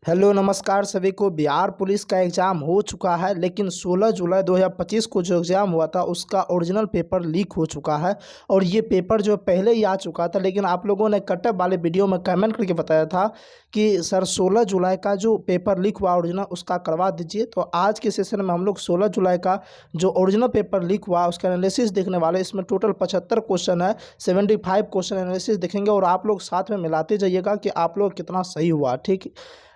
Hello नमस्कार सभी को। बिहार पुलिस का एग्ज़ाम हो चुका है, लेकिन 16 जुलाई 2025 को जो एग्ज़ाम हुआ था उसका ओरिजिनल पेपर लीक हो चुका है। और ये पेपर जो पहले ही आ चुका था, लेकिन आप लोगों ने कटअप वाले वीडियो में कमेंट करके बताया था कि सर 16 जुलाई का जो पेपर लीक हुआ ओरिजिनल उसका करवा दीजिए। तो आज के सेशन में हम लोग 16 जुलाई का जो ओरिजिनल पेपर लीक हुआ उसका एनालिसिस देखने वाले। इसमें टोटल 75 क्वेश्चन है, 75 क्वेश्चन एनालिसिस देखेंगे और आप लोग साथ में मिलाते जाइएगा कि आप लोग कितना सही हुआ। ठीक।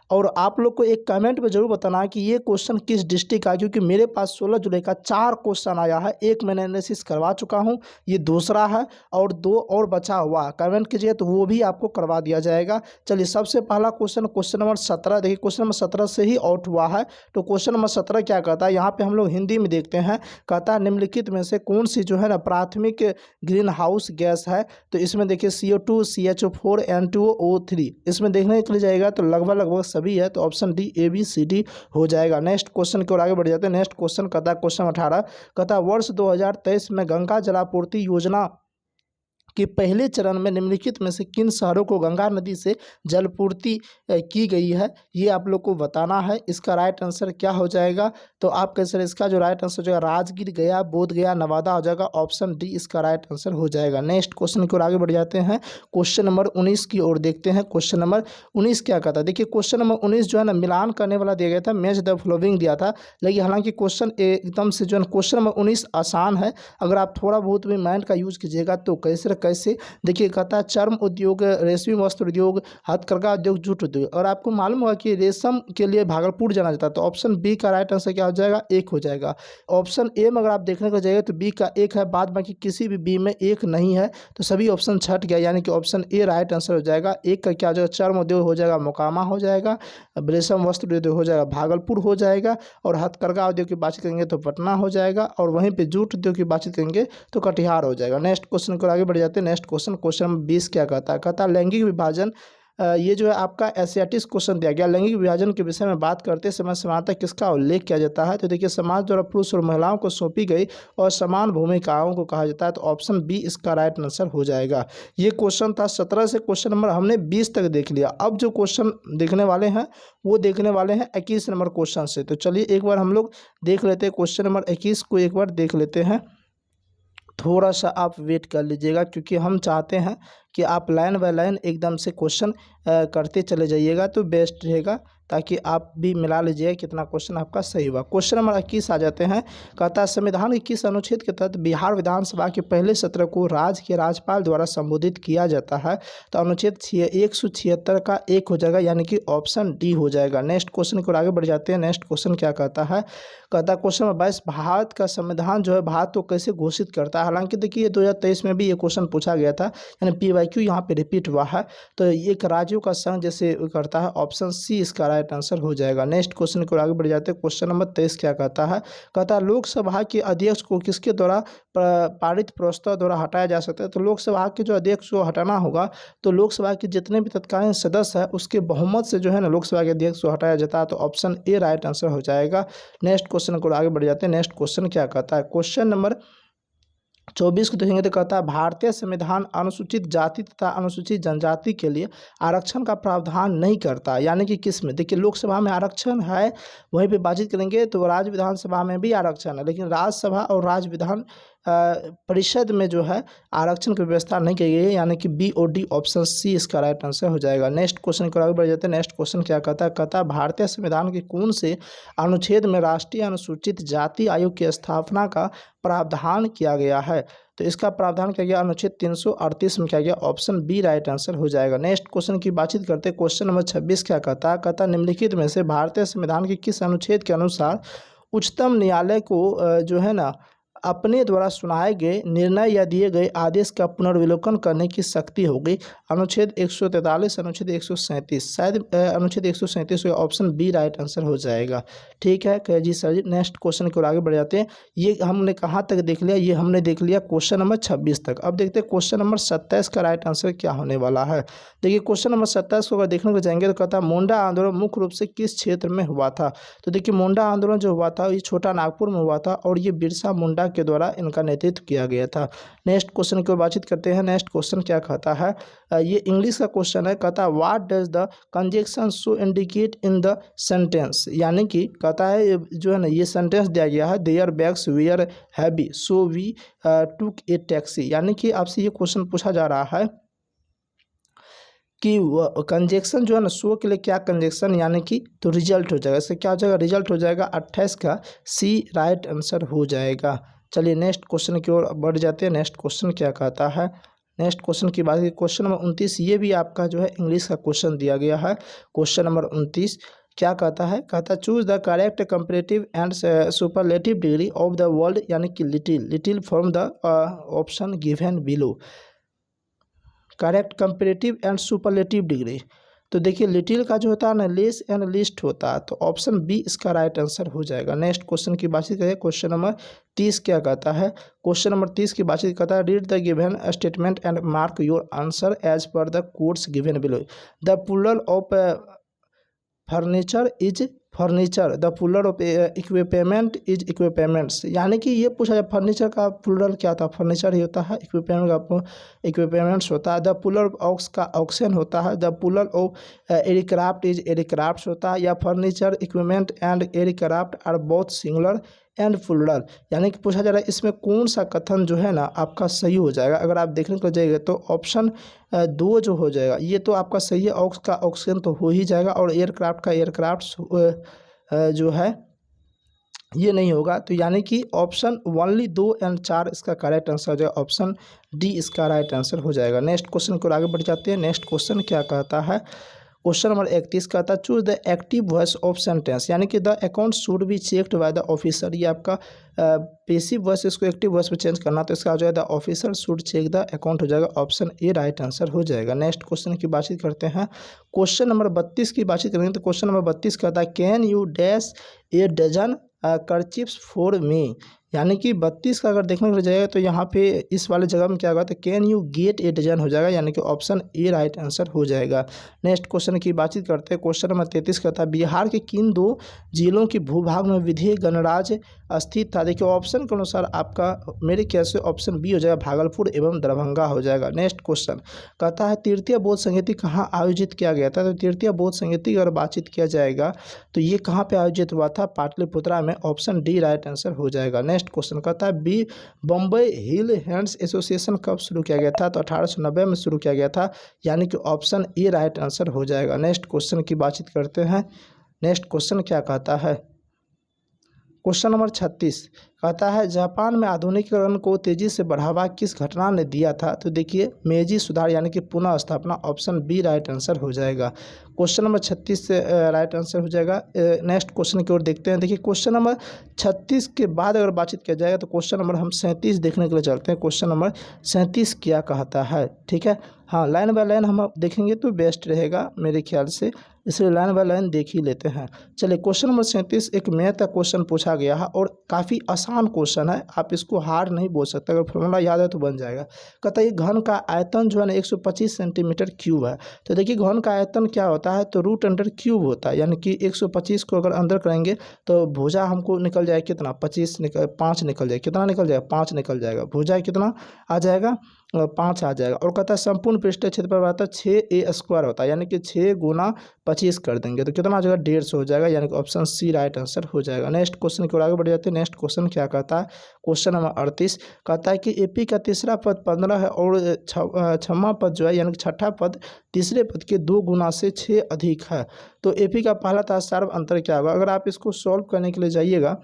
और आप लोग को एक कमेंट में ज़रूर बताना कि ये क्वेश्चन किस डिस्ट्रिक्ट का, क्योंकि मेरे पास 16 जुलाई का 4 क्वेश्चन आया है। एक मैंने एनालिसिस करवा चुका हूँ, ये दूसरा है और 2 और बचा हुआ। कमेंट कीजिए तो वो भी आपको करवा दिया जाएगा। चलिए, सबसे पहला क्वेश्चन क्वेश्चन नंबर 17 देखिए। क्वेश्चन नंबर 17 से ही आउट हुआ है। तो क्वेश्चन नंबर 17 क्या कहता है, यहाँ पे हम लोग हिंदी में देखते हैं। कहता है निम्नलिखित में से कौन सी जो है ना प्राथमिक ग्रीन हाउस गैस है। तो इसमें देखिए CO2, CHO4, N2O, O3 इसमें देखने के लिए जाएगा तो लगभग सभी है। तो ऑप्शन डी ABCD हो जाएगा। नेक्स्ट क्वेश्चन की ओर आगे बढ़ जाते हैं। नेक्स्ट क्वेश्चन कहता है क्वेश्चन 18 कहता है वर्ष 2023 में गंगा जलापूर्ति योजना कि पहले चरण में निम्नलिखित में से किन शहरों को गंगा नदी से जलपूर्ति की गई है, ये आप लोग को बताना है। इसका राइट आंसर क्या हो जाएगा, तो आप कह सर इसका जो राइट आंसर हो जाएगा राजगीर, गया, बोध गया, नवादा हो जाएगा। ऑप्शन डी इसका राइट आंसर हो जाएगा। नेक्स्ट क्वेश्चन की ओर आगे बढ़ जाते हैं। क्वेश्चन नंबर 19 की ओर देखते हैं। क्वेश्चन नंबर 19 क्या कहता है, देखिए क्वेश्चन नंबर 19 जो है ना मिलान करने वाला दिया गया था, मैच द फॉलोइंग दिया था। लेकिन हालांकि क्वेश्चन एकदम से जो है क्वेश्चन नंबर 19 आसान है। अगर आप थोड़ा बहुत भी माइंड का यूज कीजिएगा तो कैसे देखिए कहता है चर्म उद्योग, रेशमी वस्त्र उद्योग, हथकरघा उद्योग, जूट उद्योग। और आपको मालूम होगा कि रेशम के लिए भागलपुर जाना जाता है। तो ऑप्शन बी का राइट आंसर क्या हो जाएगा, एक हो जाएगा। ऑप्शन ए में अगर आप देखने को जाएगा तो बी का एक है, बाद बाकी किसी भी बी में एक नहीं है। तो सभी ऑप्शन छट गया, यानी कि ऑप्शन ए राइट आंसर हो जाएगा। एक का क्या हो जाएगा, चर्म उद्योग हो जाएगा मोकामा हो जाएगा, रेशम वस्त्र उद्योग हो जाएगा भागलपुर हो जाएगा, और हथकरघा उद्योग की बातचीत करेंगे तो पटना हो जाएगा, और वहीं पे जूट उद्योग की बातचीत करेंगे तो कटिहार हो जाएगा। नेक्स्ट क्वेश्चन को आगे बढ़ जाते हैं। नेक्स्ट क्वेश्चन क्वेश्चन नंबर 20 क्या कहता है, कहता है लैंगिक विभाजन। ये जो है आपका एशियाटिक्स क्वेश्चन दिया गया। लैंगिक विभाजन के विषय में बात करते समय समानता किसका उल्लेख किया जाता है। तो देखिए समाज द्वारा पुरुष और महिलाओं को सौंपी गई और समान भूमिकाओं को कहा जाता है। तो ऑप्शन बी इसका राइट आंसर हो जाएगा। ये क्वेश्चन था 17 से क्वेश्चन नंबर हमने 20 तक देख लिया। अब जो क्वेश्चन देखने वाले हैं वो देखने वाले हैं 21 नंबर क्वेश्चन से। तो चलिए एक बार हम लोग देख लेते हैं क्वेश्चन नंबर 21 को, एक बार देख लेते हैं। थोड़ा सा आप वेट कर लीजिएगा, क्योंकि हम चाहते हैं कि आप लाइन बाय लाइन एकदम से क्वेश्चन करते चले जाइएगा तो बेस्ट रहेगा, ताकि आप भी मिला लीजिएगा कितना क्वेश्चन आपका सही हुआ। क्वेश्चन नंबर 21 आ जाते हैं। कहता है संविधान के किस अनुच्छेद के तहत बिहार विधानसभा के पहले सत्र को राज्य के राज्यपाल द्वारा संबोधित किया जाता है। तो अनुच्छेद 176 का एक हो जाएगा, यानी कि ऑप्शन डी हो जाएगा। नेक्स्ट क्वेश्चन को आगे बढ़ जाते हैं। नेक्स्ट क्वेश्चन क्या कहता है, कहता है क्वेश्चन नंबर 22 भारत का संविधान जो है भारत को कैसे घोषित करता है। हालांकि देखिए 2023 में भी ये क्वेश्चन पूछा गया था, यानी PYQ यहाँ पे रिपीट हुआ है। तो एक राज्यों का संघ जैसे करता है, ऑप्शन सी इसका राइट आंसर हो जाएगा। नेक्स्ट क्वेश्चन को आगे बढ़ जाते हैं। क्वेश्चन नंबर 23 क्या कहता है, कहता है लोकसभा के अध्यक्ष को किसके द्वारा पारित प्रस्ताव द्वारा हटाया जा सकता है। तो लोकसभा के जो अध्यक्ष को हटाना होगा, तो लोकसभा के जितने भी तत्कालीन सदस्य है उसके बहुमत से जो है ना लोकसभा के अध्यक्ष को हटाया जाता है। तो ऑप्शन ए राइट आंसर हो जाएगा। नेक्स्ट क्वेश्चन को आगे बढ़ जाते हैं। नेक्स्ट क्वेश्चन क्या कहता है, क्वेश्चन नंबर 24 को देखेंगे तो कहता है भारतीय संविधान अनुसूचित जाति तथा अनुसूचित जनजाति के लिए आरक्षण का प्रावधान नहीं करता, यानी कि किस में। देखिए लोकसभा में आरक्षण है, वहीं पे बातचीत करेंगे तो राज्य विधानसभा में भी आरक्षण है, लेकिन राज्यसभा और राज्य विधान परिषद में जो है आरक्षण की व्यवस्था नहीं की गई है, यानी कि BOD ऑप्शन सी इसका राइट आंसर हो जाएगा। नेक्स्ट क्वेश्चन को आगे बढ़ जाते हैं। नेक्स्ट क्वेश्चन क्या कहता है, कहता है भारतीय संविधान के कौन से अनुच्छेद में राष्ट्रीय अनुसूचित जाति आयोग की स्थापना का प्रावधान किया गया है। तो इसका प्रावधान किया गया अनुच्छेद 338 में किया गया। ऑप्शन बी राइट आंसर हो जाएगा। नेक्स्ट क्वेश्चन की बातचीत करते हैं। क्वेश्चन नंबर 26 क्या कहता है, कहता है निम्नलिखित में से भारतीय संविधान के किस अनुच्छेद के अनुसार उच्चतम न्यायालय को जो है ना अपने द्वारा सुनाए गए निर्णय या दिए गए आदेश का पुनर्विलोकन करने की शक्ति होगी। अनुच्छेद 143, अनुच्छेद 137, शायद अनुच्छेद 137 का ऑप्शन बी राइट आंसर हो जाएगा। ठीक है कह जी सर जी। नेक्स्ट क्वेश्चन की ओर आगे बढ़ जाते हैं। ये हमने कहाँ तक देख लिया, ये हमने देख लिया क्वेश्चन नंबर 26 तक। अब देखते हैं क्वेश्चन नंबर 27 का राइट आंसर क्या होने वाला है। देखिए क्वेश्चन नंबर 27 को अगर देखने को जाएंगे तो कहता है मुंडा आंदोलन मुख्य रूप से किस क्षेत्र में हुआ था। तो देखिए मुंडा आंदोलन जो हुआ था ये छोटा नागपुर में हुआ था, और ये बिरसा मुंडा के द्वारा इनका नेतृत्व किया गया था। नेक्स्ट क्वेश्चन की ओर बातचीत करते हैं। नेक्स्ट क्वेश्चन क्या कहता है, ये इंग्लिश का क्वेश्चन है। कहता है what does the conjunction so indicate in the sentence, यानी कि कहता है जो है ना ये सेंटेंस दिया गया है, there bags were heavy so we took a taxi, यानी कि आपसे ये क्वेश्चन पूछा जा रहा है कि कंजक्शन जो है ना सो के लिए क्या कंजक्शन, यानी कि तो रिजल्ट हो जाएगा। इससे क्या हो जाएगा, रिजल्ट हो जाएगा 28 का सी राइट आंसर हो जाएगा। चलिए नेक्स्ट क्वेश्चन की ओर बढ़ जाते हैं। नेक्स्ट क्वेश्चन क्या कहता है, नेक्स्ट क्वेश्चन की बात की क्वेश्चन नंबर 29, ये भी आपका जो है इंग्लिश का क्वेश्चन दिया गया है। क्वेश्चन नंबर 29 क्या कहता है, कहता है choose the correct comparative and superlative degree of the word, यानी कि little from the option given below. Correct comparative and superlative degree, तो देखिए लिटिल का जो होता है ना लेस एंड लिस्ट होता है, तो ऑप्शन बी इसका राइट आंसर हो जाएगा। नेक्स्ट क्वेश्चन की बातचीत करें। क्वेश्चन नंबर 30 क्या कहता है, क्वेश्चन नंबर 30 की बातचीत कहता है read the given statement and mark your answer as per the codes given below. The plural of furniture is furniture, the plural of equipment is equipments, यानी कि ये पूछा जाए फर्नीचर का प्लूरल क्या था, फर्नीचर ही होता है। इक्विपमेंट का इक्विपमेंट्स होता है। द प्लूरल ऑफ ऑक्स का ऑक्सन होता है। The plural of aircraft is aircrafts होता है। या furniture equipment and aircraft are both singular and plural, यानी कि पूछा जा रहा है इसमें कौन सा कथन जो है ना आपका सही हो जाएगा। अगर आप देखने को जाइएगा तो ऑप्शन 2 जो हो जाएगा ये तो आपका सही है। ऑक्स का ऑक्सीजन तो हो ही जाएगा और एयरक्राफ्ट का एयरक्राफ्ट जो है ये नहीं होगा, तो यानी कि ऑप्शन ओनली 2 एंड 4 इसका करेक्ट आंसर हो जाएगा। ऑप्शन डी इसका राइट आंसर हो जाएगा। नेक्स्ट क्वेश्चन को आगे बढ़ जाते हैं। नेक्स्ट क्वेश्चन क्या कहता है, क्वेश्चन नंबर 31 कहता है choose the active voice of sentence, यानी कि the account should be checked by the officer. ये आपका पैसिव वॉइस, इसको एक्टिव वॉइस में चेंज करना, तो इसका हो जाएगा the officer should check the account हो जाएगा। ऑप्शन ए राइट आंसर हो जाएगा। नेक्स्ट क्वेश्चन की बातचीत करते हैं। क्वेश्चन नंबर 32 की बातचीत करेंगे तो क्वेश्चन नंबर 32 कहता है can you dash a dozen kerchiefs for me, यानी कि 32 का अगर देखने को जाएगा तो यहाँ पे इस वाले जगह में क्या होगा, तो can you get a dozen हो जाएगा, यानी कि ऑप्शन ए राइट आंसर हो जाएगा। नेक्स्ट क्वेश्चन की बातचीत करते हैं। क्वेश्चन नंबर 33 कहता है बिहार के किन 2 जिलों के भूभाग में विधेय गणराज्य स्थित था। देखिए ऑप्शन के अनुसार आपका मेरे ख्याल से ऑप्शन बी हो जाएगा, भागलपुर एवं दरभंगा हो जाएगा। नेक्स्ट क्वेश्चन कहता है तृतीय बौद्ध संगीति कहाँ आयोजित किया गया था, तो तृतीय बौद्ध संगीति अगर बातचीत किया जाएगा तो ये कहाँ पे आयोजित हुआ था, पाटलिपुत्रा में। ऑप्शन डी राइट आंसर हो जाएगा। नेक्स्ट क्वेश्चन कहता है बी बम्बई हिल हैंड्स एसोसिएशन कब शुरू किया गया था, तो 1890 में शुरू किया गया था, यानी कि ऑप्शन ए राइट आंसर हो जाएगा। नेक्स्ट क्वेश्चन की बातचीत करते हैं। नेक्स्ट क्वेश्चन क्या कहता है, क्वेश्चन नंबर 36 कहता है जापान में आधुनिकीकरण को तेजी से बढ़ावा किस घटना ने दिया था, तो देखिए मेजी सुधार, यानी कि पुनः स्थापना। ऑप्शन बी राइट आंसर हो जाएगा। क्वेश्चन नंबर 36 से राइट आंसर हो जाएगा। नेक्स्ट क्वेश्चन की ओर देखते हैं। देखिए क्वेश्चन नंबर 36 के बाद अगर बातचीत किया जाएगा तो क्वेश्चन नंबर हम 37 देखने के लिए चलते हैं। क्वेश्चन नंबर 37 क्या कहता है, ठीक है। हाँ लाइन बाय लाइन हम देखेंगे तो बेस्ट रहेगा मेरे ख्याल से, इसलिए लाइन बाय लाइन देख ही लेते हैं। चलिए क्वेश्चन नंबर 37 एक मैथ का क्वेश्चन पूछा गया है और काफ़ी आसान क्वेश्चन है, आप इसको हार्ड नहीं बोल सकते, अगर फॉर्मूला याद है तो बन जाएगा। कहता है ये घन का आयतन जो है ना 125 सेंटीमीटर क्यूब है। तो देखिए घन का आयतन क्या होता है, तो रूट अंडर क्यूब होता है, यानी कि 125 को अगर अंदर करेंगे तो भुजा हमको निकल जाए कितना, 5 निकल जाए, कितना निकल जाएगा, 5 निकल जाएगा। भुजा कितना आ जाएगा, 5 आ जाएगा। और कहता है संपूर्ण पृष्ठीय क्षेत्रफल आता है 6a² होता है, यानी कि 6 गुना 25 कर देंगे तो कितना आ जाएगा, 150 हो जाएगा, यानी कि ऑप्शन सी राइट आंसर हो जाएगा। नेक्स्ट क्वेश्चन की ओर आगे बढ़ जाते हैं। नेक्स्ट क्वेश्चन क्या कहता है, क्वेश्चन नंबर 38 कहता है कि एपी का तीसरा पद 15 है और छठवां पद जो है, यानी कि छठा पद तीसरे पद के 2 गुना से 6 अधिक है, तो एपी का पहला तथा सर्व अंतर क्या होगा। अगर आप इसको सॉल्व करने के लिए जाइएगा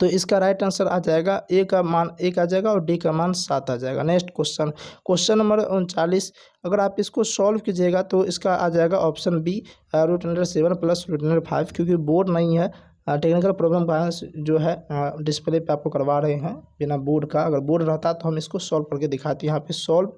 तो इसका राइट आंसर आ जाएगा, ए का मान 1 आ जाएगा और डी का मान 7 आ जाएगा। नेक्स्ट क्वेश्चन, क्वेश्चन नंबर 39 अगर आप इसको सॉल्व कीजिएगा तो इसका आ जाएगा ऑप्शन बी √7 प्लस √5, क्योंकि बोर्ड नहीं है, टेक्निकल प्रॉब्लम का जो है डिस्प्ले पे आपको करवा रहे हैं बिना बोर्ड का। अगर बोर्ड रहता तो हम इसको सॉल्व करके दिखाते हैं, यहाँ पे सॉल्व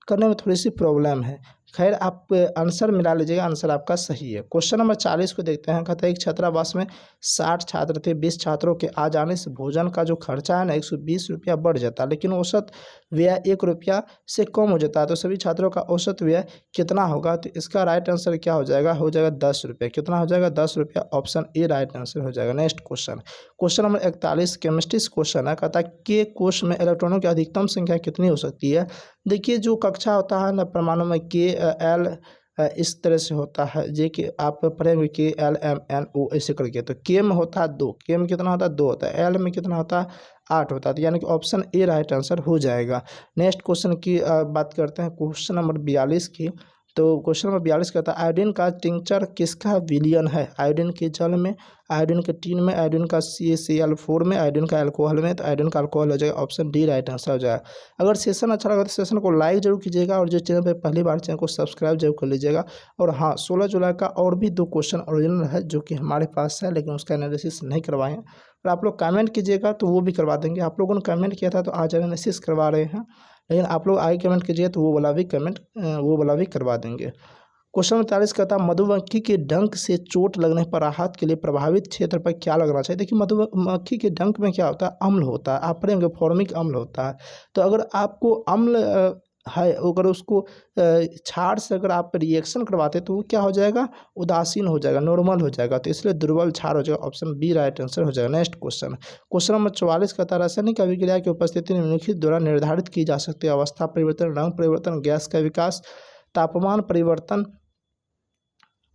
करने में थोड़ी सी प्रॉब्लम है। खैर आप आंसर मिला लीजिएगा, आंसर आपका सही है। क्वेश्चन नंबर 40 को देखते हैं। कहता है एक छात्रावास में 60 छात्र थे, 20 छात्रों के आ जाने से भोजन का जो खर्चा है ना 120 रुपया बढ़ जाता, लेकिन औसत व्यय 1 रुपया से कम हो जाता है, तो सभी छात्रों का औसत व्यय कितना होगा? तो इसका राइट आंसर क्या हो जाएगा? हो जाएगा 10 रुपये। कितना हो जाएगा? 10 रुपया। ऑप्शन ए राइट आंसर हो जाएगा। Next question, question number 41 chemistry question है। कहता है के कोश में इलेक्ट्रॉनों की अधिकतम संख्या कितनी हो सकती है? देखिए जो कक्षा होता है ना परमाणु में के एल इस तरह से होता है, जे कि आप पढ़ेंगे के एल एम एन ओ ऐसे करके। तो के में होता है 2, के में कितना होता है? 2 होता है। एल में कितना होता है? 8 होता है। तो यानी कि ऑप्शन ए राइट आंसर हो जाएगा। नेक्स्ट क्वेश्चन की बात करते हैं, क्वेश्चन नंबर 42 की। तो क्वेश्चन नंबर 42 कहता है आयोडीन का टिंचर किसका विलयन है? आयोडीन के जल में, आयोडीन के टीन में, आयोडीन का CaCl4 में, आयोडीन का अल्कोहल में। तो आयोडीन का अल्कोहल हो जाएगा। ऑप्शन डी राइट आंसर हो जाएगा। अगर सेशन अच्छा लगा तो सेशन को लाइक जरूर कीजिएगा, और जो चैनल पर पहली बार चैनल को सब्सक्राइब जरूर कर लीजिएगा। और हाँ, 16 जुलाई का और भी 2 क्वेश्चन ओरिजिनल है जो कि हमारे पास है, लेकिन उसका एनालिसिस नहीं करवाए हैं। और आप लोग कमेंट कीजिएगा तो वो भी करवा देंगे। आप लोगों ने कमेंट किया था तो आज एनालिसिस करवा रहे हैं, लेकिन आप लोग आगे कमेंट कीजिए तो वो वाला भी करवा देंगे। क्वेश्चन 45 कहता है मधुमक्खी के डंक से चोट लगने पर राहत के लिए प्रभावित क्षेत्र पर क्या लगना चाहिए? देखिए मधुमक्खी के डंक में क्या होता है? अम्ल होता है। आप पढ़ेंगे फॉर्मिक अम्ल होता है। तो अगर आपको अम्ल है, अगर उसको क्षार से अगर आप रिएक्शन करवाते तो वो क्या हो जाएगा? उदासीन हो जाएगा, नॉर्मल हो जाएगा। तो इसलिए दुर्बल क्षार हो जाएगा। ऑप्शन बी राइट आंसर हो जाएगा। नेक्स्ट क्वेश्चन, क्वेश्चन नंबर 44 कहता है रासायनिक अभिक्रिया की उपस्थिति निम्नलिखित द्वारा निर्धारित की जा सकती है? अवस्था परिवर्तन, रंग परिवर्तन, गैस का विकास, तापमान परिवर्तन,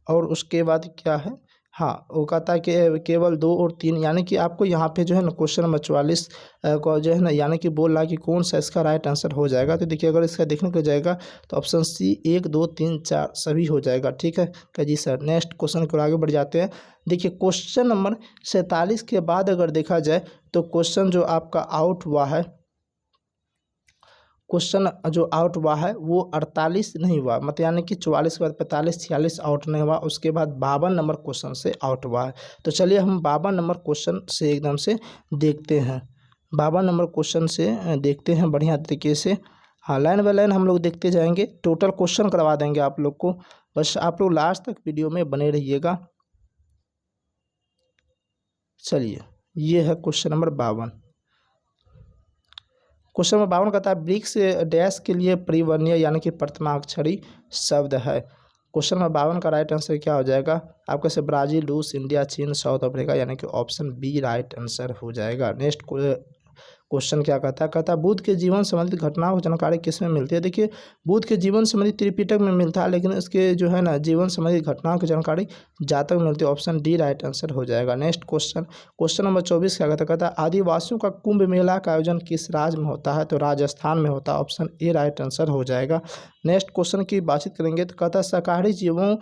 और उसके बाद क्या है? हाँ, वो कहता है कि केवल 2 और 3, यानी कि आपको यहाँ पे जो है ना क्वेश्चन नंबर 44 को जो है ना यानी कि बोल रहा है कि कौन सा इसका राइट आंसर हो जाएगा। तो देखिए अगर इसका देखने को जाएगा तो ऑप्शन सी 1 2 3 4 सभी हो जाएगा। ठीक है क्या जी सर? नेक्स्ट क्वेश्चन को आगे बढ़ जाते हैं। देखिए क्वेश्चन नंबर 47 के बाद अगर देखा जाए तो क्वेश्चन जो आपका आउट हुआ है, क्वेश्चन जो आउट हुआ है वो 48 नहीं हुआ, मतलब यानी कि 44 के बाद 45 46 आउट नहीं हुआ, उसके बाद 52 नंबर क्वेश्चन से आउट हुआ है। तो चलिए हम 52 नंबर क्वेश्चन से एकदम से देखते हैं। 52 नंबर क्वेश्चन से देखते हैं बढ़िया तरीके से। हाँ, लाइन बाय लाइन हम लोग देखते जाएंगे, टोटल क्वेश्चन करवा देंगे आप लोग को। बस आप लोग लास्ट तक वीडियो में बने रहिएगा। चलिए ये है क्वेश्चन नंबर 52। क्वेश्चन नंबर 52 कहता है ब्रिक्स डैश के लिए परिवर्णीय यानी कि प्रथमाक्षरी शब्द है। क्वेश्चन नंबर 52 का राइट आंसर क्या हो जाएगा? आपके से ब्राजील, रूस, इंडिया, चीन, साउथ अफ्रीका, यानी कि ऑप्शन बी राइट आंसर हो जाएगा। नेक्स्ट क्वेश्चन क्या कहता है? कहता है बुद्ध के जीवन संबंधित घटनाओं की जानकारी किस में मिलती है? देखिए बुद्ध के जीवन संबंधित त्रिपिटक में मिलता है, लेकिन इसके जो है ना जीवन संबंधित घटनाओं की जानकारी जातक में मिलती है। ऑप्शन डी राइट आंसर हो जाएगा। नेक्स्ट क्वेश्चन, क्वेश्चन नंबर 24 क्या कहता है? कहता है आदिवासियों का कुंभ मेला का आयोजन किस राज्य में होता है? तो राजस्थान में होता है। ऑप्शन ए राइट आंसर हो जाएगा। नेक्स्ट क्वेश्चन की बातचीत करेंगे तो कहता है शाकाहारी जीवों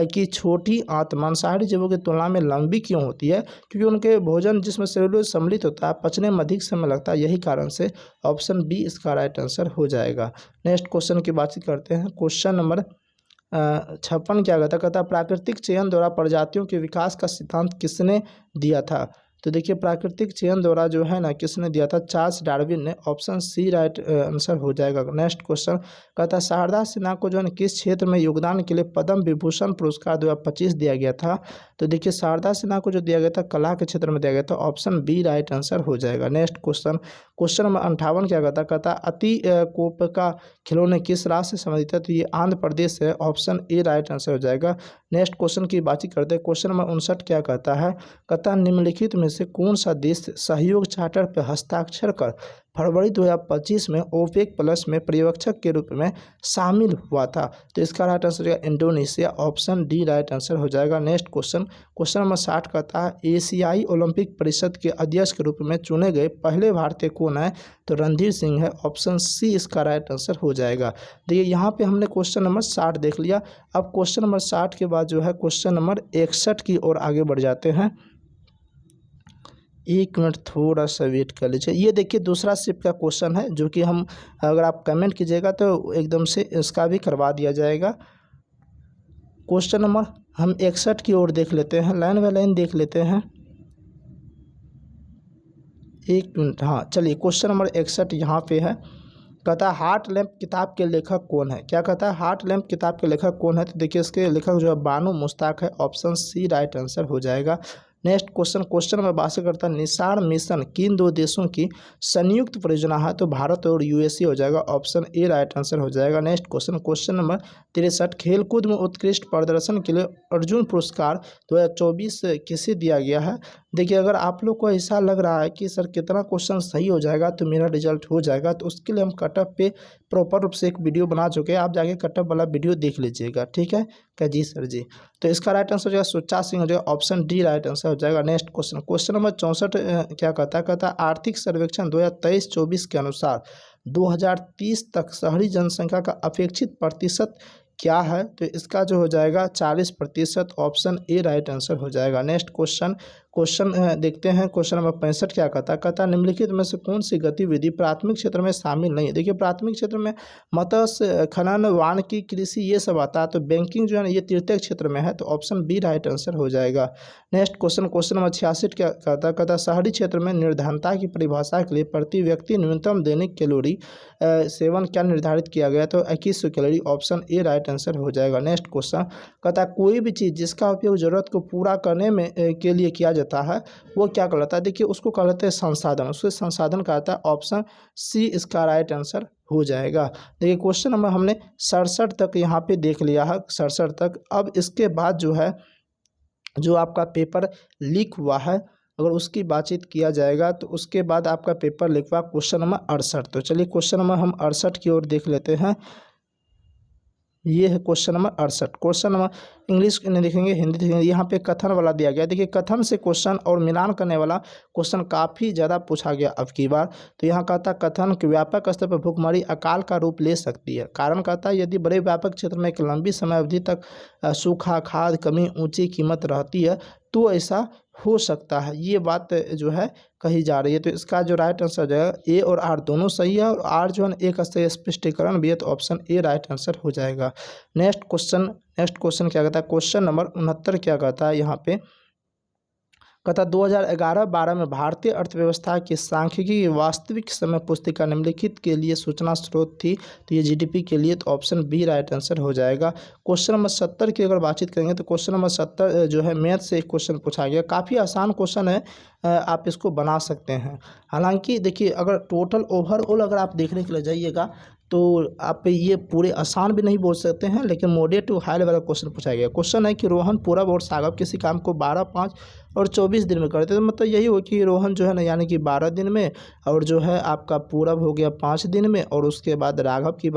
की छोटी आंत मांसाहारी जीवों की तुलना में लंबी क्यों होती है? क्योंकि उनके भोजन जिसमें सेलुलोज सम्मिलित होता है पचने में अधिक समय लगता है, यही कारण से ऑप्शन बी इसका राइट आंसर हो जाएगा। नेक्स्ट क्वेश्चन की बातचीत करते हैं। क्वेश्चन नंबर 56 क्या कहता है प्राकृतिक चयन द्वारा प्रजातियों के विकास का सिद्धांत किसने दिया था? तो देखिए प्राकृतिक चयन द्वारा जो है ना किसने दिया था? चार्ल्स डार्विन ने। ऑप्शन सी राइट आंसर हो जाएगा। नेक्स्ट क्वेश्चन कहता है शारदा सिन्हा को जो है किस क्षेत्र में योगदान के लिए पद्म विभूषण पुरस्कार 2025 दिया गया था? तो देखिए शारदा सिन्हा को जो दिया गया था कला के क्षेत्र में दिया गया था। ऑप्शन बी राइट आंसर हो जाएगा। नेक्स्ट क्वेश्चन, क्वेश्चन नंबर 58 क्या कहता है अति कोप का खिलौने किस राज्य से संबंधित है? तो ये आंध्र प्रदेश है। ऑप्शन ए राइट आंसर हो जाएगा। नेक्स्ट क्वेश्चन की बातचीत करते हैं। क्वेश्चन नंबर 59 क्या कहता है? निम्नलिखित में से कौन सा देश सहयोग चार्टर पर हस्ताक्षर कर फरवरी 2025 में ओपेक प्लस में पर्यवेक्षक के रूप में शामिल हुआ था? तो इसका राइट आंसर है Indonesia. Option D right answer हो जाएगा। नेक्स्ट क्वेश्चन, क्वेश्चन नंबर 60 कहता है एशियाई ओलंपिक परिषद के अध्यक्ष के रूप में चुने गए पहले भारतीय कौन है? तो रणधीर सिंह है। ऑप्शन सी इसका राइट आंसर हो जाएगा। देखिए यहाँ पे हमने क्वेश्चन नंबर 60 देख लिया। अब क्वेश्चन नंबर 60 के बाद जो है क्वेश्चन नंबर 61 की ओर आगे बढ़ जाते हैं। एक मिनट थोड़ा सा वेट कर लीजिए। ये देखिए दूसरा शिफ्ट का क्वेश्चन है जो कि हम अगर आप कमेंट कीजिएगा तो एकदम से इसका भी करवा दिया जाएगा। क्वेश्चन नंबर हम 61 की ओर देख लेते हैं, लाइन बाय लाइन देख लेते हैं। एक मिनट, हाँ चलिए क्वेश्चन नंबर 61 यहाँ पे है। कहता है हार्ट लैम्प किताब के लेखक कौन है। क्या कहता है, हार्ट लैम्प किताब के लेखक कौन है। तो देखिए इसके लेखक जो है बानो मुश्ताक है, ऑप्शन सी राइट आंसर हो जाएगा। नेक्स्ट क्वेश्चन में बात करता है निसार मिशन किन दो देशों की संयुक्त परियोजना है। तो भारत और यूएसए हो जाएगा, ऑप्शन ए राइट आंसर हो जाएगा। नेक्स्ट क्वेश्चन नंबर 63 खेलकूद में उत्कृष्ट प्रदर्शन के लिए अर्जुन पुरस्कार 2024 किसे दिया गया है। देखिए अगर आप लोग को ऐसा लग रहा है कि सर कितना क्वेश्चन सही हो जाएगा तो मेरा रिजल्ट हो जाएगा, तो उसके लिए हम कटअप पे प्रॉपर रूप से एक वीडियो बना चुके हैं, आप जाके कटअप वाला वीडियो देख लीजिएगा, ठीक है क्या जी सर जी। तो इसका राइट आंसर हो जाएगा सुच्चा सिंह हो जाएगा, ऑप्शन डी राइट आंसर हो जाएगा। नेक्स्ट क्वेश्चन नंबर 64 क्या कहता है आर्थिक सर्वेक्षण 2023-24 के अनुसार 2030 तक शहरी जनसंख्या का अपेक्षित प्रतिशत क्या है। तो इसका जो हो जाएगा 40%, ऑप्शन ए राइट आंसर हो जाएगा। नेक्स्ट क्वेश्चन देखते हैं। क्वेश्चन नंबर 65 क्या कहता है निम्नलिखित में से कौन सी गतिविधि प्राथमिक क्षेत्र में शामिल नहीं है। देखिए प्राथमिक क्षेत्र में मत्स्य खनन वानिकी कृषि ये सब आता है, तो बैंकिंग जो है ना ये तृतीय क्षेत्र में है, तो ऑप्शन बी राइट आंसर हो जाएगा। नेक्स्ट क्वेश्चन नंबर 66 क्या कहता है शहरी क्षेत्र में निर्धनता की परिभाषा के लिए प्रति व्यक्ति न्यूनतम दैनिक कैलोरी सेवन क्या निर्धारित किया गया। तो 2100 calorie, option A right answer हो जाएगा। नेक्स्ट क्वेश्चन कहता है कोई भी चीज़ जिसका उपयोग जरूरत को पूरा करने में के लिए किया जाता है वो क्या कहलाता है। देखिए उसको कहलाते हैं संसाधन, उसके संसाधन कहता है, ऑप्शन सी इसका राइट आंसर हो जाएगा। देखिए क्वेश्चन नंबर हमने 67 तक यहाँ पे देख लिया है, 67 तक। अब इसके बाद जो है जो आपका पेपर लीक हुआ है अगर उसकी बातचीत किया जाएगा तो उसके बाद आपका पेपर लीक हुआ क्वेश्चन नंबर 68। तो चलिए क्वेश्चन नंबर हम 68 की ओर देख लेते हैं। ये है question number 68। Question number English नहीं देखेंगे, हिंदी देखेंगे। यहाँ पे कथन वाला दिया गया, देखिए कथन से क्वेश्चन और मिलान करने वाला क्वेश्चन काफ़ी ज़्यादा पूछा गया अब की बार। तो यहाँ कहता है कथन कि व्यापक स्तर पर भूखमरी अकाल का रूप ले सकती है। कारण कहता है यदि बड़े व्यापक क्षेत्र में एक लंबी समय अवधि तक सूखा, खाद कमी, ऊँची कीमत रहती है तो ऐसा हो सकता है, ये बात जो है कही जा रही है। तो इसका जो राइट आंसर जो है ए और आर दोनों सही है, और आर जो है एक स्पष्टीकरण भी है, तो ऑप्शन ए राइट आंसर हो जाएगा। नेक्स्ट क्वेश्चन क्या कहता है क्वेश्चन नंबर 69 क्या कहता है यहाँ पे कहता 2011-12 में भारतीय अर्थव्यवस्था की सांख्यिकी की वास्तविक समय पुस्तिका निम्नलिखित के लिए सूचना स्रोत थी। तो ये जीडीपी के लिए, तो ऑप्शन बी राइट आंसर हो जाएगा। क्वेश्चन नंबर 70 की अगर बातचीत करेंगे तो क्वेश्चन नंबर 70 जो है मैथ से एक क्वेश्चन पूछा गया, काफ़ी आसान क्वेश्चन है, आप इसको बना सकते हैं। हालांकि देखिए अगर टोटल ओवरऑल अगर आप देखने के लिए जाइएगा तो आप ये पूरे आसान भी नहीं बोल सकते हैं, लेकिन मॉडरेट टू हाई लेवल का क्वेश्चन पूछा गया। क्वेश्चन है कि रोहन, पूरब और सागब किसी काम को 12, 5 और 24 दिन में करते हैं। तो मतलब यही हो कि रोहन जो है ना यानी कि 12 दिन में, और जो है आपका पूरब हो गया 5 दिन में, और उसके बाद राघव की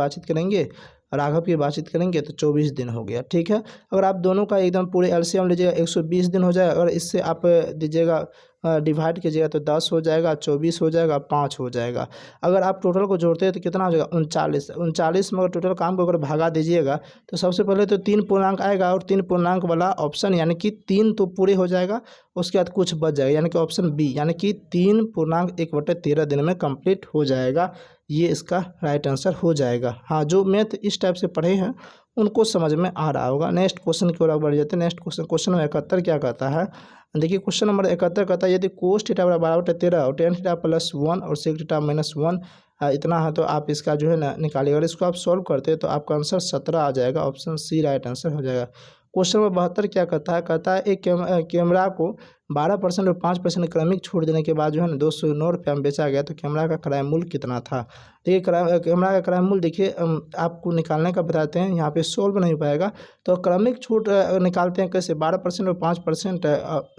बातचीत करेंगे तो 24 दिन हो गया, ठीक है। अगर आप दोनों का एकदम पूरे एलसीएम लीजिएगा 120 दिन हो जाएगा। अगर इससे आप दीजिएगा डिवाइड कीजिएगा तो 10 हो जाएगा, 24 हो जाएगा, 5 हो जाएगा। अगर आप टोटल को जोड़ते हैं तो कितना हो जाएगा 39 में अगर टोटल काम को अगर भागा दीजिएगा तो सबसे पहले तो 3 पूर्णांक आएगा, और 3 पूर्णांक वाला ऑप्शन यानी कि 3 तो पूरे हो जाएगा, उसके बाद कुछ बच जाएगा यानी कि ऑप्शन बी यानी कि 3.1/13 दिन में कंप्लीट हो जाएगा। ये इसका राइट आंसर हो जाएगा। हाँ, जो मैथ इस टाइप से पढ़े हैं उनको समझ में आ रहा होगा। नेक्स्ट क्वेश्चन की ओर आगे बढ़ जाते हैं। नेक्स्ट क्वेश्चन नंबर 71 क्या कहता है, देखिए क्वेश्चन नंबर 71 कहता है यदि कोस थीटा बराबर 12/13 और टेन थीटा +1 और सेक थीटा -1 इतना है तो आप इसका जो है ना निकालिएगा। अगर इसको आप सॉल्व करते हैं तो आपका आंसर 17 आ जाएगा, ऑप्शन सी राइट आंसर हो जाएगा। क्वेश्चन नंबर 72 क्या कहता है एक कैमरा को 12% और 5% क्रमिक छूट देने के बाद जो है ना 209 रुपये में बेचा गया, तो कैमरा का क्रय मूल्य कितना था। देखिए कैमरा का क्रय मूल्य देखिए आपको निकालने का बताते हैं, यहाँ पे सोल्व नहीं हो पाएगा। तो क्रमिक छूट निकालते हैं कैसे, 12% और 5%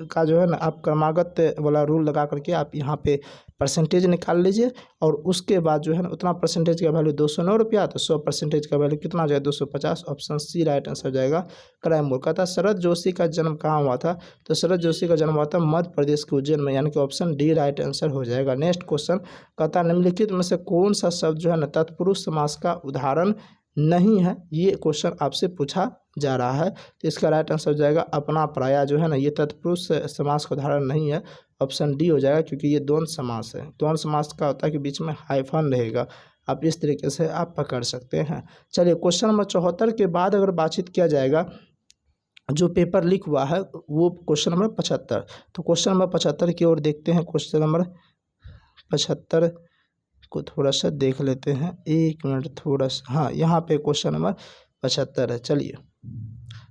का जो है ना आप क्रमागत वाला रूल लगा करके आप यहाँ पे परसेंटेज निकाल लीजिए, और उसके बाद जो है ना उतना परसेंटेज का वैल्यू 209 रुपया, तो 100% का वैल्यू कितना हो जाएगा 250, ऑप्शन सी राइट आंसर हो जाएगा। क्रय मूल्य कहता है शरद जोशी का जन्म कहाँ हुआ था। तो शरद जोशी का जन्म हुआ था मध्य प्रदेश के उज्जैन में, यानी कि ऑप्शन डी राइट आंसर हो जाएगा। नेक्स्ट क्वेश्चन कहता है निम्नलिखित में से कौन सा शब्द जो है ना तत्पुरुष समास का उदाहरण नहीं है। ये क्वेश्चन आपसे पूछा जा रहा है, तो इसका राइट आंसर हो जाएगा अपना पराया जो है ना ये तत्पुरुष समास का उदाहरण नहीं है, ऑप्शन डी हो जाएगा, क्योंकि ये द्वंद्व समास है। द्वंद्व समास का होता है कि बीच में हाइफन रहेगा, आप इस तरीके से आप पकड़ सकते हैं। चलिए क्वेश्चन नंबर 74 के बाद अगर बातचीत किया जाएगा जो पेपर लीक हुआ है वो क्वेश्चन नंबर 75। तो क्वेश्चन नंबर 75 की ओर देखते हैं। क्वेश्चन नंबर 75 को थोड़ा सा देख लेते हैं, 1 मिनट थोड़ा सा। हाँ, यहाँ पे क्वेश्चन नंबर 75 है। चलिए,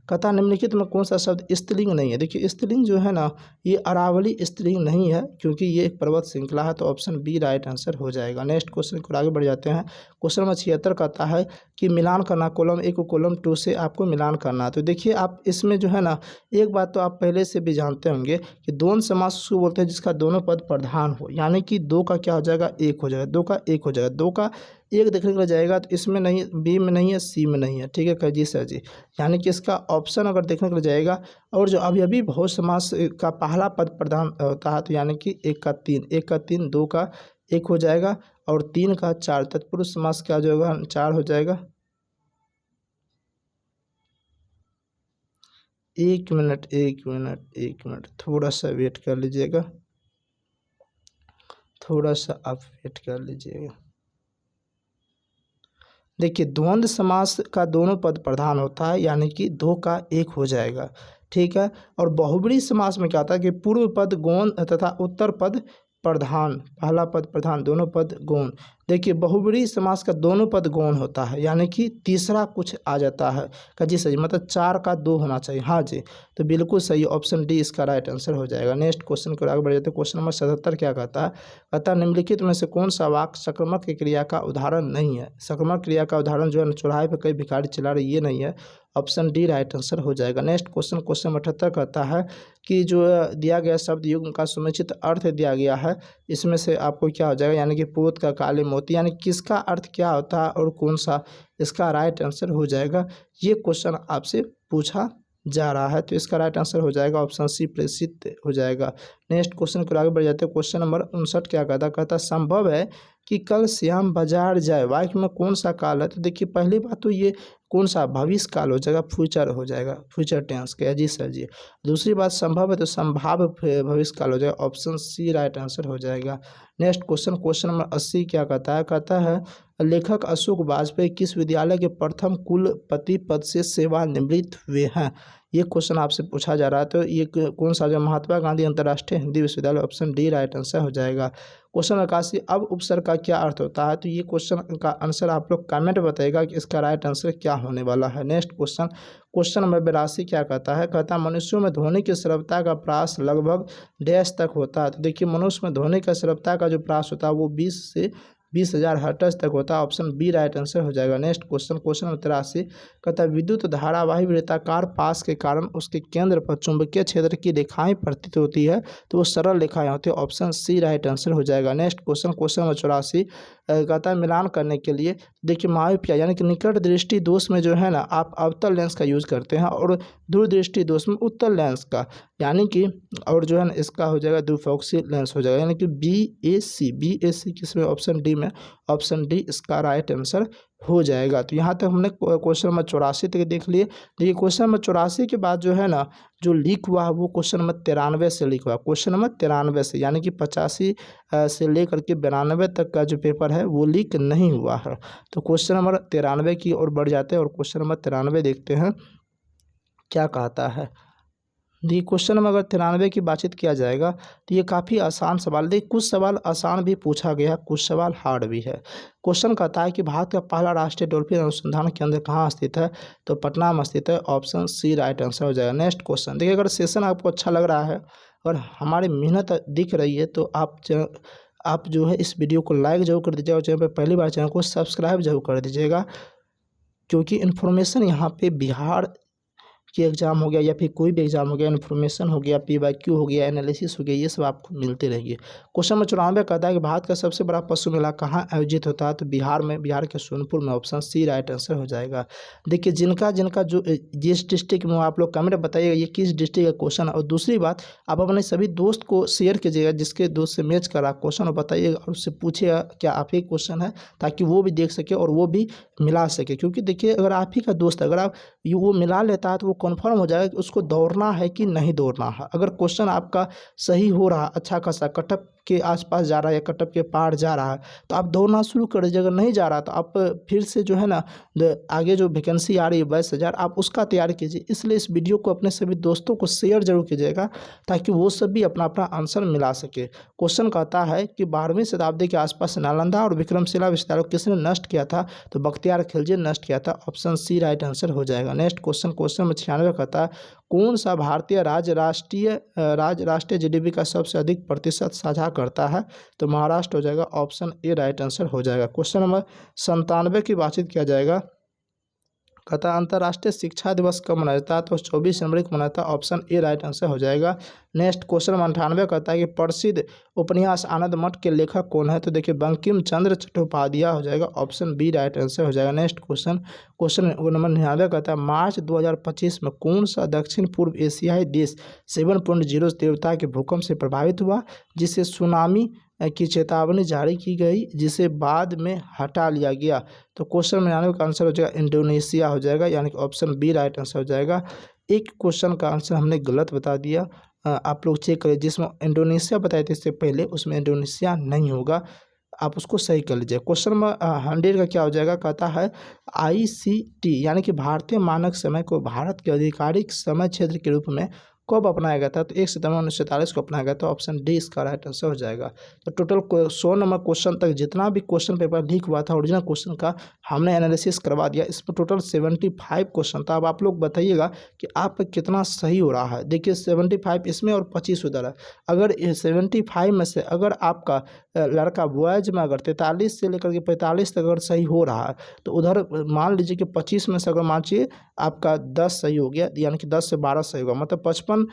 कथा निम्नलिखित में कौन सा शब्द स्त्रीलिंग नहीं है। देखिए, स्त्रीलिंग जो है ना, ये अरावली स्त्रीलिंग नहीं है, क्योंकि ये एक पर्वत श्रृंखला है, तो ऑप्शन बी राइट आंसर हो जाएगा। नेक्स्ट क्वेश्चन को आगे बढ़ जाते हैं। क्वेश्चन नंबर 76 कहता है कि मिलान करना, कॉलम 1 को कॉलम 2 से आपको मिलान करना है। तो देखिए, आप इसमें जो है ना, एक बात तो आप पहले से भी जानते होंगे कि द्वंद्व समास उसको बोलते हैं जिसका दोनों पद प्रधान हो, यानी कि 2 का क्या हो जाएगा, 1 हो जाएगा, 2 का 1 हो जाएगा, 2 का 1 देखने के लिए जाएगा, तो इसमें नहीं, बी में नहीं है, सी में नहीं है। ठीक है जी सर जी, यानी कि इसका ऑप्शन अगर देखने के लिए जाएगा, और जो अभी बहु समास का पहला पद प्रधान होता है, तो यानी कि 1 का 3, 1 का 3, 2 का 1 हो जाएगा, और 3 का 4, तत्पुरुष समास क्या जो होगा, 4 हो जाएगा। 1 मिनट 1 मिनट 1 मिनट, थोड़ा सा वेट कर लीजिएगा, थोड़ा सा आप वेट कर लीजिएगा। देखिए, द्वंद्व समास का दोनों पद प्रधान होता है, यानी कि 2 का 1 हो जाएगा। ठीक है, और बहुब्री समास में क्या होता है कि पूर्व पद गौण तथा उत्तर पद प्रधान, पहला पद प्रधान, दोनों पद गौण। देखिए, बहुब्री समास का दोनों पद गौण होता है, यानी कि तीसरा कुछ आ जाता है। का जी सही, मतलब 4 का 2 होना चाहिए। हाँ जी, तो बिल्कुल सही, ऑप्शन डी इसका राइट आंसर हो जाएगा। नेक्स्ट क्वेश्चन को आगे बढ़ जाते हैं। क्वेश्चन नंबर 77 क्या कहता है, अतः निम्नलिखित में से कौन सा वाक्य संक्रमक की क्रिया का उदाहरण नहीं है। संक्रमक क्रिया का उदाहरण जो है, चौराहे पर कई भिखारी चिल्ला रहे, ये नहीं है। ऑप्शन डी राइट आंसर हो जाएगा। नेक्स्ट क्वेश्चन, क्वेश्चन 78 कहता है कि जो दिया गया शब्द युग्म का समुचित अर्थ दिया गया है, इसमें से आपको क्या हो जाएगा, यानी कि पोत का काले मोती, यानी किसका अर्थ क्या होता है और कौन सा, इसका राइट आंसर हो जाएगा। ये क्वेश्चन आपसे पूछा जा रहा है, तो इसका राइट आंसर हो जाएगा ऑप्शन सी प्रेषित हो जाएगा। नेक्स्ट क्वेश्चन को आगे बढ़ जाते हैं। क्वेश्चन नंबर 59 क्या कहता संभव है कि कल श्याम बाजार जाए, वाक्य में कौन सा काल है। तो देखिए, पहली बात तो ये कौन सा भविष्य काल हो जाएगा, फ्यूचर हो जाएगा, फ्यूचर टेंस का जी सर जी। दूसरी बात संभव है, तो संभाव्य भविष्य काल हो जाएगा, ऑप्शन सी राइट आंसर हो जाएगा। नेक्स्ट क्वेश्चन, क्वेश्चन नंबर 80 क्या कहता है लेखक अशोक वाजपेयी किस विद्यालय के प्रथम कुलपति पद से सेवानिवृत्त हुए हैं। ये क्वेश्चन आपसे पूछा जा रहा है, तो ये कौन सा जो महात्मा गांधी अंतर्राष्ट्रीय हिंदी विश्वविद्यालय, ऑप्शन डी राइट आंसर हो जाएगा। क्वेश्चन 81, अब उपसर्ग का क्या अर्थ होता है। तो ये क्वेश्चन का आंसर आप लोग कमेंट बताइएगा कि इसका राइट आंसर क्या होने वाला है। नेक्स्ट क्वेश्चन, क्वेश्चन नंबर 82 क्या कहता मनुष्यों में ध्वनि की श्रव्यता का प्रयास लगभग डैश तक होता है। तो देखिए, मनुष्य में ध्वनि का श्रव्यता का जो प्रयास होता है वो 20 से 20,000 हर्ट्ज तक होता है, ऑप्शन बी राइट आंसर हो जाएगा। नेक्स्ट क्वेश्चन, क्वेश्चन नंबर 83 कहता है विद्युत धारावाही वृत्ताकार पास के कारण उसके केंद्र पर चुंबकीय क्षेत्र की रेखाएं प्रतीत होती है, तो वो सरल रेखाएं होती है, ऑप्शन सी राइट आंसर हो जाएगा। नेक्स्ट क्वेश्चन, क्वेश्चन नंबर 84 कहता है मिलान करने के लिए देखिए मायोपिया यानी कि निकट दृष्टि दोष में जो है ना, आप अवतल लेंस का यूज़ करते हैं, और दूरदृष्टि दोष में उत्तल लेंस का, यानी कि और जो है ना इसका हो जाएगा द्विफोक्सी लेंस हो जाएगा, यानी कि बी ए सी किसमें, ऑप्शन डी में, ऑप्शन डी इसका राइट आंसर हो जाएगा। तो यहाँ तक हमने क्वेश्चन नंबर 84 तक देख लिए। देखिए, क्वेश्चन नंबर 84 के बाद जो है ना जो लीक हुआ है वो क्वेश्चन नंबर 93 से लीक हुआ, क्वेश्चन नंबर 93 से, यानी कि 85 से लेकर के 92 तक का जो पेपर है वो लीक नहीं हुआ है। तो क्वेश्चन नंबर 93 की ओर बढ़ जाते हैं और क्वेश्चन नंबर 93 देखते हैं क्या कहता है। देखिए, क्वेश्चन नंबर अगर 93 की बातचीत किया जाएगा तो ये काफ़ी आसान सवाल। देखिए, कुछ सवाल आसान भी पूछा गया है, कुछ सवाल हार्ड भी है। क्वेश्चन कहता है कि भारत का पहला राष्ट्रीय डॉल्फिन अनुसंधान केंद्र कहाँ स्थित है, तो पटना में स्थित है, ऑप्शन सी राइट आंसर हो जाएगा। नेक्स्ट क्वेश्चन, देखिए अगर सेशन आपको अच्छा लग रहा है और हमारी मेहनत दिख रही है तो आप जो है इस वीडियो को लाइक जरूर कर दीजिएगा, और चैनल पर पहली बार चैनल को सब्सक्राइब जरूर कर दीजिएगा, क्योंकि इन्फॉर्मेशन यहाँ पे बिहार कि एग्ज़ाम हो गया या फिर कोई भी एग्ज़ाम हो गया, इन्फॉर्मेशन हो गया, PYQ हो गया, एनालिसिस हो गया, ये सब आपको मिलते रहेंगे। क्वेश्चन नंबर 94 कहता है कि भारत का सबसे बड़ा पशु मेला कहाँ आयोजित होता है, तो बिहार में, बिहार के सोनपुर में, ऑप्शन सी राइट आंसर हो जाएगा। देखिए, जिनका जो जिस डिस्ट्रिक्ट में आप लोग कमेंट बताइएगा ये किस डिस्ट्रिक्ट का क्वेश्चन है, और दूसरी बात आप अपने सभी दोस्त को शेयर कीजिएगा, जिसके दोस्त से मैच कर रहा क्वेश्चन, और बताइएगा और उससे पूछिएगा क्या आप ही क्वेश्चन है, ताकि वो भी देख सके और वो भी मिला सके। क्योंकि देखिए, अगर आप ही का दोस्त अगर आप वो मिला लेता है तो वो कन्फर्म हो जाएगा कि उसको दौड़ना है कि नहीं दौड़ना है। अगर क्वेश्चन आपका सही हो रहा, अच्छा खासा कटअप के आसपास जा रहा है या कटअप के पार जा रहा है तो आप दौड़ना शुरू कर दीजिए। अगर नहीं जा रहा तो आप फिर से जो है ना आगे जो वैकेंसी आ रही है 22,000 आप उसका तैयारी कीजिए। इसलिए इस वीडियो को अपने सभी दोस्तों को शेयर जरूर कीजिएगा ताकि वो सब भी अपना अपना आंसर मिला सके। क्वेश्चन कहता है कि 12वीं शताब्दी के आसपास नालंदा और विक्रमशिला विश्वविद्यालय को किसने नष्ट किया था? तो बख्तियार खिलजी ने नष्ट किया था। ऑप्शन सी राइट आंसर हो जाएगा। नेक्स्ट क्वेश्चन नंबर 96 कहता है कौन सा भारतीय राज्य राष्ट्रीय जीडीपी का सबसे अधिक प्रतिशत साझा करता है? तो महाराष्ट्र हो जाएगा। ऑप्शन ए राइट आंसर हो जाएगा। क्वेश्चन नंबर 97 की बातचीत किया जाएगा। कहता अंतर्राष्ट्रीय शिक्षा दिवस कब मनाया जाता है? तो 24 जनवरी को मनाया था। ऑप्शन ए राइट आंसर हो जाएगा। नेक्स्ट क्वेश्चन नंबर 98 कहता है कि प्रसिद्ध उपन्यास आनंद मठ के लेखक कौन है? तो देखिए बंकिम चंद्र चट्टोपाध्याय हो जाएगा। ऑप्शन बी राइट आंसर हो जाएगा। नेक्स्ट क्वेश्चन नंबर 99 कहता है मार्च 2025 में कौन सा दक्षिण पूर्व एशियाई देश 7.0 तीव्रता के भूकंप से प्रभावित हुआ जिसे सुनामी की चेतावनी जारी की गई जिसे बाद में हटा लिया गया? तो क्वेश्चन 99 का आंसर हो जाएगा इंडोनेशिया हो जाएगा, यानी कि ऑप्शन बी राइट आंसर हो जाएगा। एक क्वेश्चन का आंसर हमने गलत बता दिया, आप लोग चेक करें। जिसमें इंडोनेशिया बताए थे इससे पहले उसमें इंडोनेशिया नहीं होगा, आप उसको सही कर लीजिए। क्वेश्चन नंबर 100 का क्या हो जाएगा? कहता है ICT यानी कि भारतीय मानक समय को भारत के आधिकारिक समय क्षेत्र के रूप में कब अपनाया गया था? तो 1 सितंबर 1947 को अपनाया गया था। ऑप्शन डी इसका राइट आंसर हो जाएगा। तो टोटल 100 नंबर क्वेश्चन तक जितना भी क्वेश्चन पेपर लीक हुआ था ओरिजिनल क्वेश्चन का हमने एनालिसिस करवा दिया। इसमें टोटल 75 क्वेश्चन था। अब आप लोग बताइएगा कि आप कितना सही हो रहा है। देखिए 75 इसमें और 25 उधर है। अगर 75 में से अगर आपका लड़का बॉयज में अगर 43 से लेकर के 45 तक अगर सही हो रहा है तो उधर मान लीजिए कि 25 में से अगर मान लीजिए आपका 10 सही हो गया, यानी कि 10 से 12 सही होगा, मतलब 55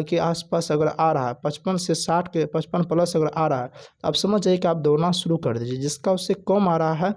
के आसपास अगर आ रहा है, 55 से 60 के 55 प्लस अगर आ रहा है तो आप समझ जाइए कि आप दौड़ना शुरू कर दीजिए। जिसका उससे कम आ रहा है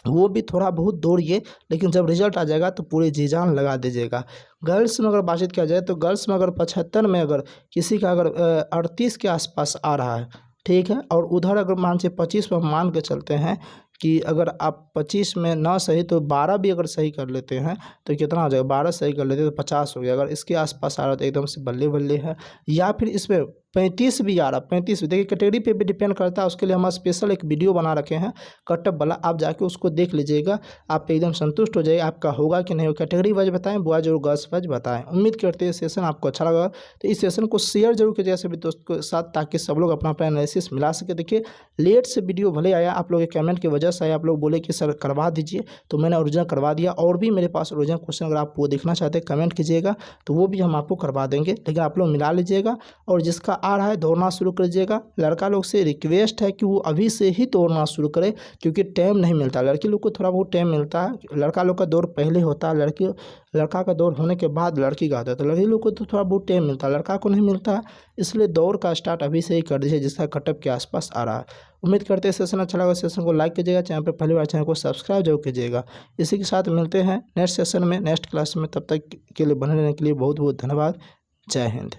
वो भी थोड़ा बहुत दौड़िए, लेकिन जब रिजल्ट आ जाएगा तो पूरी जी जान लगा दीजिएगा। गर्ल्स में अगर बातचीत किया जाए तो गर्ल्स में अगर 75 में अगर किसी का अगर 38 के आसपास आ रहा है, ठीक है, और उधर अगर मान लीजिए 25 में मान के चलते हैं कि अगर आप 25 में ना सही तो 12 भी अगर सही कर लेते हैं तो कितना हो जाएगा? 12 सही कर लेते हैं तो 50 हो गया। अगर इसके आसपास आ रहा है तो एकदम से बल्ले बल्ले है। या फिर इसमें 35 भी आ रहा, 35 भी देखिए कैटेगरी पे भी डिपेंड करता है। उसके लिए हम स्पेशल एक वीडियो बना रखे हैं कटअप वाला, आप जाके उसको देख लीजिएगा, आप एकदम संतुष्ट हो जाइए आपका होगा कि नहीं होगा। कैटेगरी वाइज बताएं, बॉयज और गर्ल्स वाइज बताएं। उम्मीद करते हैं सेशन आपको अच्छा लगा तो इस सेशन को शेयर जरूर कीजिए सभी दोस्तों के साथ ताकि सब लोग अपना अपना एनालिसिस मिला सके। देखिए लेट से वीडियो भले आया, आप लोग के कमेंट की वजह से आया, आप लोग बोले कि सर करवा दीजिए तो मैंने ओरिजिनल करवा दिया। और भी मेरे पास ओरिजिनल क्वेश्चन अगर आप वो देखना चाहते हैं कमेंट कीजिएगा तो वो भी हम आपको करवा देंगे, लेकिन आप लोग मिला लीजिएगा। और जिसका आ रहा है दौड़ना शुरू कर दीजिएगा। लड़का लोग से रिक्वेस्ट है कि वो अभी से ही दौड़ना शुरू करे क्योंकि टाइम नहीं मिलता। लड़की लोग को थोड़ा बहुत टाइम मिलता है, लड़का लोग का दौड़ पहले होता है, लड़का का दौड़ होने के बाद लड़की का आता है। तो लड़की लोग को तो थोड़ा बहुत टाइम मिलता है, लड़का को नहीं मिलता है। इसलिए दौड़ का स्टार्ट अभी से ही कर दीजिए जिसका कटअप के आसपास आ रहा है। उम्मीद करते हैं सेशन अच्छा लगा, सेशन को लाइक कीजिएगा, चैनल पर पहली बार चैनल को सब्सक्राइब जरूर कीजिएगा। इसी के साथ मिलते हैं नेक्स्ट सेशन में नेक्स्ट क्लास में, तब तक के लिए बने रहने के लिए बहुत बहुत धन्यवाद। जय हिंद।